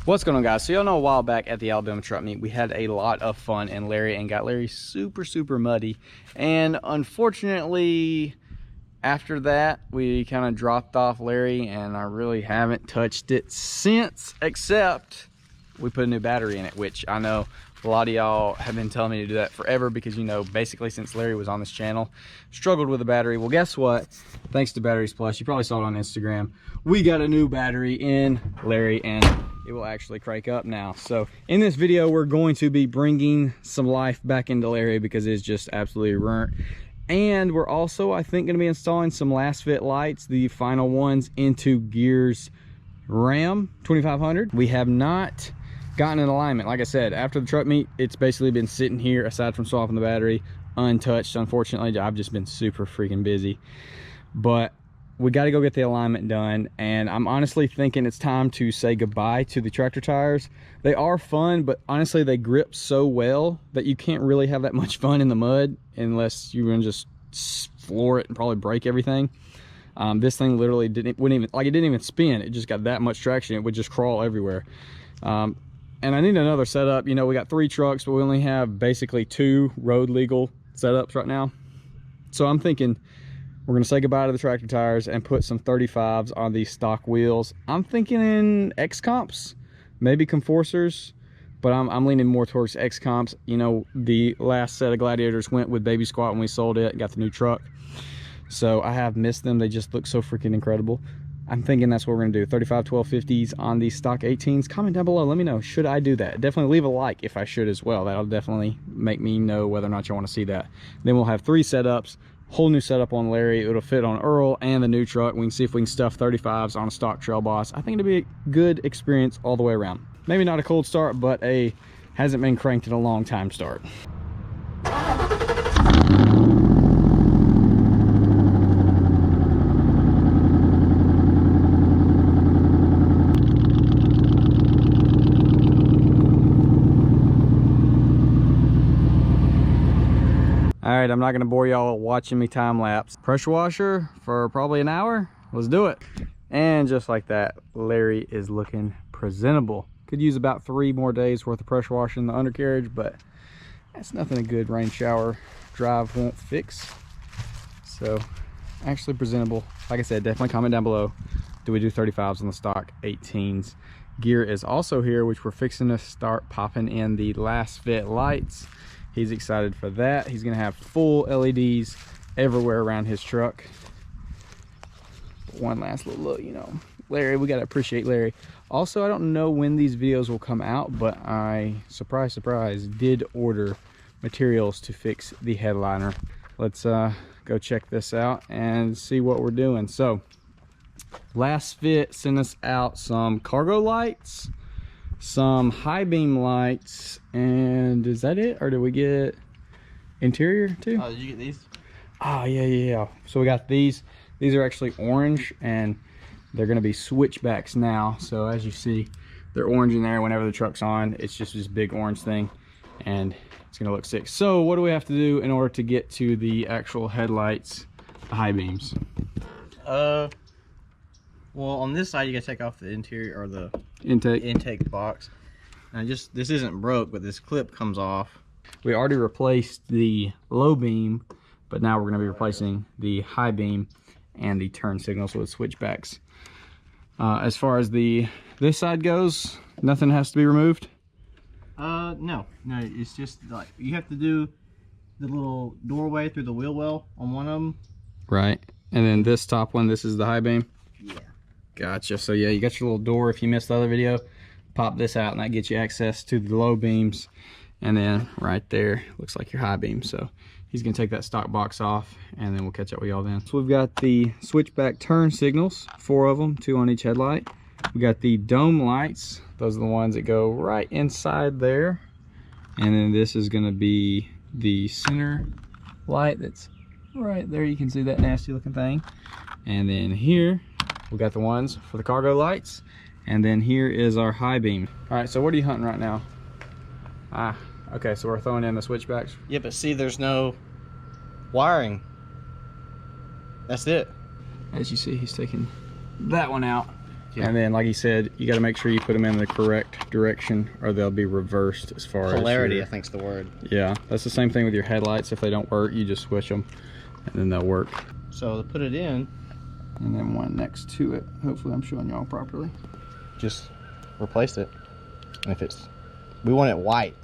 What's going on, guys? So y'all know a while back at the Alabama truck meet we had a lot of fun in Larry and got Larry super muddy, and unfortunately after that we kind of dropped off Larry, and I really haven't touched it since, except we put a new battery in it, which I know a lot of y'all have been telling me to do that forever because, you know, basically since Larry was on this channel, struggled with the battery. Well, guess what? Thanks to Batteries Plus, you probably saw it on Instagram, we got a new battery in Larry and it will actually crank up now. So in this video, we're going to be bringing some life back into Larry because it's just absolutely burnt. And we're also, I think, going to be installing some Lasfit lights, the final ones, into Gere's Ram 2500. We have not gotten an alignment. Like I said, after the truck meet, it's basically been sitting here, aside from swapping the battery, untouched. Unfortunately, I've just been super freaking busy. But we got to go get the alignment done, and I'm honestly thinking it's time to say goodbye to the tractor tires. They are fun, but honestly they grip so well that you can't really have that much fun in the mud unless you can just floor it and probably break everything. This thing literally didn't even spin. It just got that much traction, it would just crawl everywhere. And I need another setup. You know, we got 3 trucks, but we only have basically 2 road legal setups right now. So I'm thinking we're gonna say goodbye to the tractor tires and put some 35s on these stock wheels. I'm thinking in X comps, maybe Conforcers, but I'm leaning more towards X comps. You know, the last set of Gladiators went with Baby Squat when we sold it, got the new truck. So I have missed them. They just look so freaking incredible. I'm thinking that's what we're gonna do. 35 1250s on these stock 18s. Comment down below, let me know, should I do that? Definitely leave a like if I should as well. That'll definitely make me know whether or not you want to see that. Then we'll have 3 setups, whole new setup on Larry. It'll fit on Earl and the new truck. We can see if we can stuff 35s on a stock Trail Boss. I think it'll be a good experience all the way around. Maybe not a cold start, but a hasn't been cranked in a long time start. All right, I'm not gonna bore y'all watching me time lapse. Pressure washer for probably an hour. Let's do it. And just like that, Larry is looking presentable. Could use about 3 more days worth of pressure washing the undercarriage, but that's nothing a good rain shower drive won't fix. So actually presentable. Like I said, definitely comment down below, do we do 35s on the stock 18s? Gere is also here, which we're fixing to start popping in the Lasfit lights. He's excited for that. He's gonna have full LEDs everywhere around his truck. But one last little look, you know, Larry, we gotta appreciate Larry. Also, I don't know when these videos will come out, but I, surprise did order materials to fix the headliner. Let's go check this out and see what we're doing. So Lasfit sent us out some cargo lights, some high beam lights, and is that it, or did we get interior too? Oh, did you get these? Oh yeah. So we got these are actually orange, and they're going to be switchbacks now. So as you see, they're orange in there. Whenever the truck's on, it's just this big orange thing, and it's going to look sick. So what do we have to do in order to get to the actual headlights, the high beams? Well, on this side you gotta take off the interior, or the intake box. Now this isn't broke, but this clip comes off. We already replaced the low beam, but now we're going to be replacing the high beam and the turn signals with switchbacks. As far as this side goes, nothing has to be removed? No, it's just like you have to do the little doorway through the wheel well on one of them. Right, and then this top one, this is the high beam? Yeah. Gotcha. So yeah, you got your little door. If you missed the other video, pop this out and that gets you access to the low beams. And then right there looks like your high beam. So he's gonna take that stock box off, and then we'll catch up with y'all then. So we've got the switchback turn signals, 4 of them, 2 on each headlight. We got the dome lights. Those are the ones that go right inside there. And then this is gonna be the center light that's right there. You can see that nasty looking thing. And then here we got the ones for the cargo lights, and then here is our high beam. All right, so what are you hunting right now? Okay, so we're throwing in the switchbacks. Yeah, but see, there's no wiring. That's it. As you see, he's taking that one out. Yeah. And then, like he said, you got to make sure you put them in the correct direction or they'll be reversed as far Polarity, as I think's the word. Yeah, that's the same thing with your headlights. If they don't work, you just switch them and then they'll work. So to put it in, And then one next to it. Hopefully I'm showing y'all properly. just replace it. And if it's, we want it white.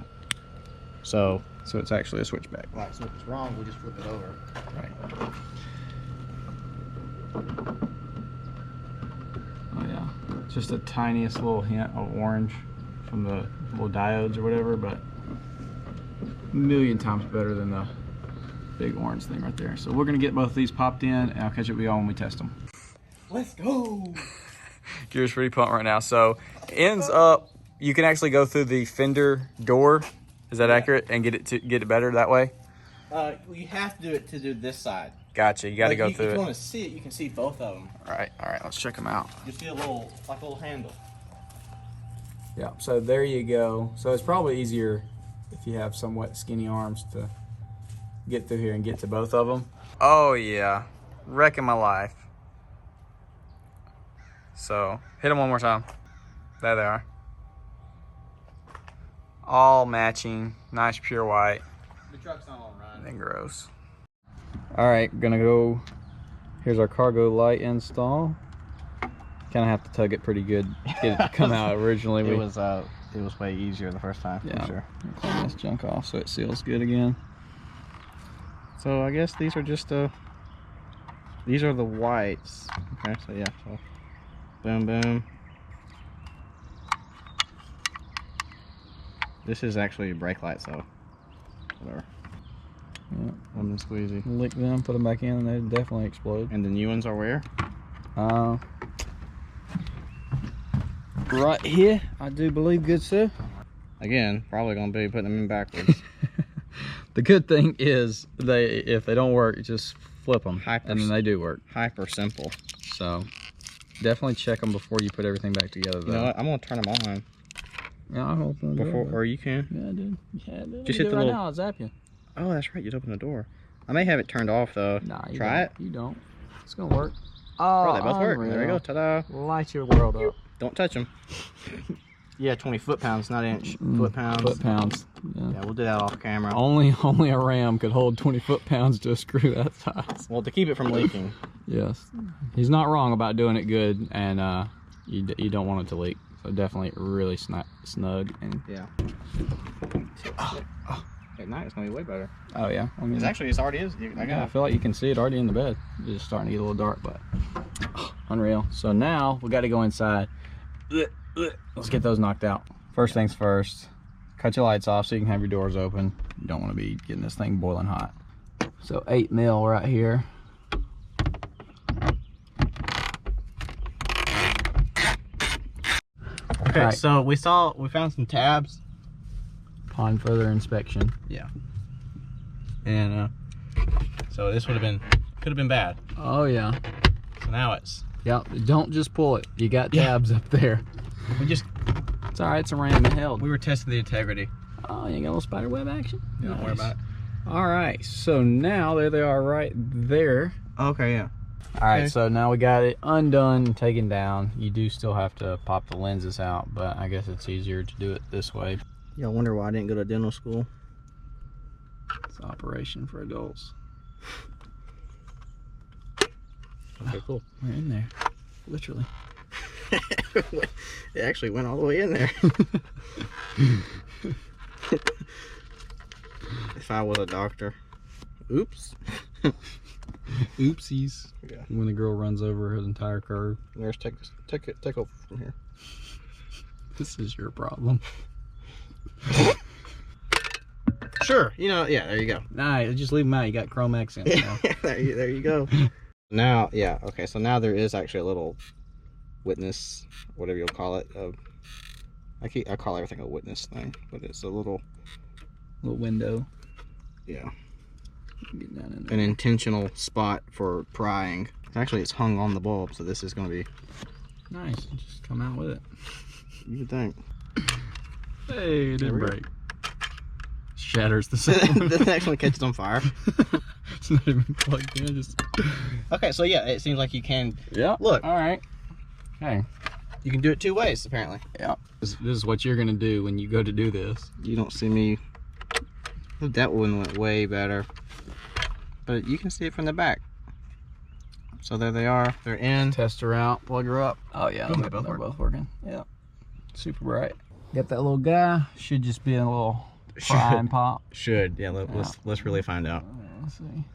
So it's actually a switchback. right, so if it's wrong, we just flip it over. Right. Oh yeah, just the tiniest little hint of orange from the little diodes or whatever, but a million times better than the big orange thing right there. So we're gonna get both of these popped in and I'll catch up with y'all when we test them. Let's go. Gere's pretty pumped right now. So ends up, you can actually go through the fender door. Is that accurate? And get it better that way? You have to do it to do this side. Gotcha. You got to go through If it. you want to see it, you can see both of them. All right. Let's check them out. You see a little, like a little handle. Yeah. So there you go. So it's probably easier if you have somewhat skinny arms to get through here and get to both of them. Oh yeah, wrecking my life. So hit them one more time. There they are. All matching, nice pure white. The truck's not on run. And then gross. All right, gonna go. Here's our cargo light install. Kind of have to tug it pretty good to get it to come out. Originally, it was way easier the first time. Yeah. For sure. Clean this junk off so it seals good again. So I guess these are just these are the whites. Okay, so yeah, so boom, boom. This is actually a brake light, so whatever. Yeah. Lemon squeezy. Lick them, put them back in, and they definitely explode. And the new ones are where? Right here, I do believe, good sir. Again, probably gonna be putting them in backwards. The good thing is, if they don't work, just flip them, Hyper- and then they do work. Hyper simple. So definitely check them before you put everything back together, though. You know what? I'm gonna turn them on Yeah, I hope before, or you can. Yeah, dude. Yeah, dude. Just Do hit it the right little- now. I'll zap you. Oh, that's right. You'd open the door. I may have it turned off though. Nah, you Try don't. it. You don't. It's gonna work. Oh, Bro, they both work. There we go. unreal. Ta-da. Light your world up. Don't touch them. Yeah, 20 foot-pounds, not inch. Foot-pounds. Foot-pounds. Yeah. Yeah, we'll do that off camera. Only a ram could hold 20 foot-pounds to a screw that size. Well, to keep it from leaking. Yes, he's not wrong about doing it good, and you don't want it to leak. So definitely really snug and Yeah. At night, it's gonna be way better. oh yeah. I mean, It's already is. I feel like you can see it already in the bed. It's just starting to get a little dark, but unreal. So now we got to go inside. Let's get those knocked out. First things first, cut your lights off so you can have your doors open. You don't want to be getting this thing boiling hot. So 8 mil right here. Okay, Alright. so we found some tabs. Upon further inspection. Yeah. And so this could have been bad. Oh yeah. So now it's. Yep. Don't just pull it. You got Yeah. tabs up there. It's all right. It's a ram held. We were testing the integrity. Oh, you got a little spider web action. Yeah, don't worry about it. All right. So now there they are, right there. Okay, yeah. All right, Okay. so now we got it undone and taken down. You do still have to pop the lenses out, but I guess it's easier to do it this way. Y'all wonder why I didn't go to dental school? It's an operation for adults. Okay, cool. We're in there, literally. It actually went all the way in there. If I was a doctor. Oops. Oopsies. Yeah. When the girl runs over his entire curve. Let's take over from here. This is your problem. Sure. You know, yeah, there you go. Nah, just leave them out. You got chrome accents now. there you go. Now, yeah, okay, so now there is actually a little witness, whatever you'll call it. I call everything a witness thing, but it's a little, window. yeah, Get down in there. an intentional spot for prying. Actually, it's hung on the bulb, so this is going to be, Nice. Just come out with it. you would think. Hey, it There didn't we go. break. Shatters the sound. This actually catches on fire. It's not even plugged in. Just Okay, so yeah, it seems like you can. yep. Look. All right. Okay. You can do it 2 ways, apparently. Yeah. This is what you're gonna do when you go to do this. You don't see me. That one went way better. But you can see it from the back. So there they are. They're in. Test her out, plug her up. Oh yeah, Boom, they're they both both working. Yeah. Super bright. Got that little guy. Should just be a little prime pop. Should. Yeah, let's really find out. Let's see.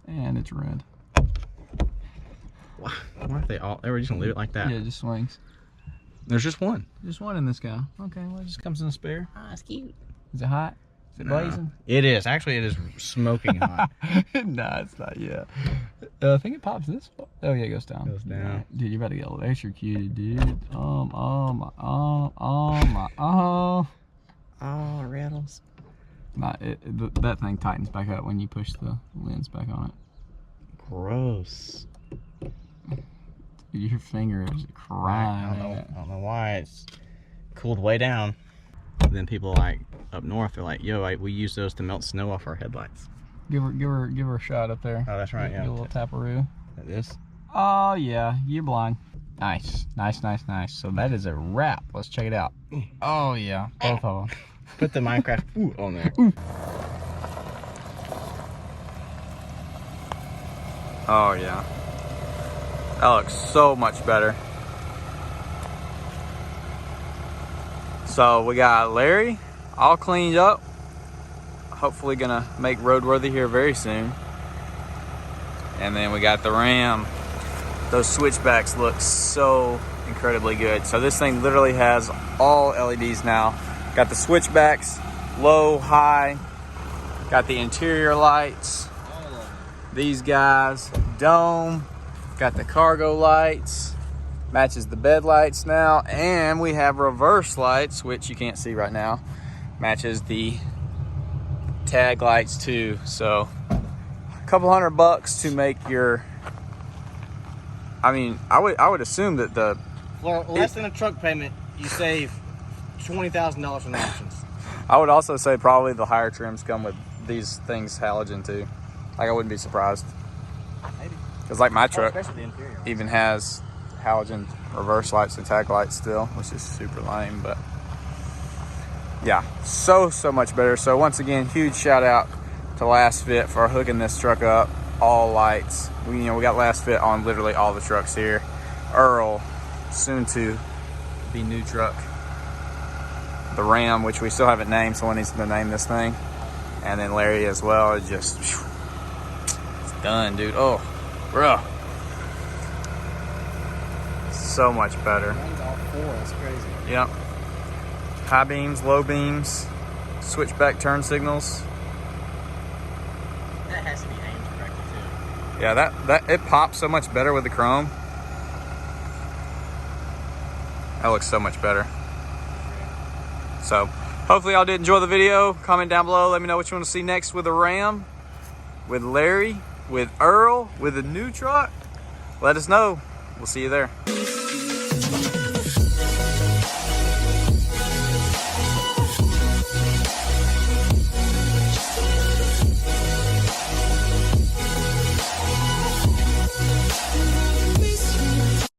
And it's red. Why aren't they all? They were just gonna leave it like that. Yeah, it just swings. There's just one. Just one in this guy. Okay, well it just comes in a spare. Ah, it's cute. Is it hot? Is it blazing? It is. Actually, it is smoking hot. Nah, it's not yet. I think it pops this way. Oh yeah, it goes down. Goes down. Dude, you're about to get electrocuted, dude. Oh, rattles. Nah, that thing tightens back up when you push the lens back on it. Gross. Your finger is crying. I don't know why. It's cooled way down. Then people like up north are like, yo, we use those to melt snow off our headlights. Give her a shot up there. Oh, that's right. Yeah. Give a little taparoo. Like this. Oh yeah, you're blind. Nice. So that is a wrap. Let's check it out. Oh yeah, both of them. Put the Minecraft on there. Oh yeah. That looks so much better. So we got Larry all cleaned up. Hopefully gonna make roadworthy here very soon. And then we got the Ram. Those switchbacks look so incredibly good. So this thing literally has all LEDs now. Got the switchbacks, low, high. Got the interior lights. These guys, dome. Got the cargo lights. Matches the bed lights now. And we have reverse lights, which you can't see right now. Matches the tag lights too. So a couple $100 to make your, I mean, I would assume that the, For less than a truck payment, you save $20,000 from options. I would also say probably the higher trims come with these things halogen too. Like I wouldn't be surprised. Maybe. Because like my truck especially the interior. even has halogen reverse lights and tag lights still, which is super lame, but yeah, so much better. So once again, huge shout out to Lasfit for hooking this truck up, all lights. We got Lasfit on literally all the trucks here. Earl, soon to be new truck. The Ram, which we still haven't named, someone needs to name this thing. And then Larry as well. It just, it's done, dude. Oh, bro. So much better. Runs all 4, that's crazy. Yep. High beams, low beams, switchback turn signals. That has to be aimed correctly too. Yeah, that it pops so much better with the chrome. That looks so much better. So hopefully y'all did enjoy the video. Comment down below, let me know what you want to see next with the Ram, with Larry, with Earl, with the new truck. Let us know. We'll see you there.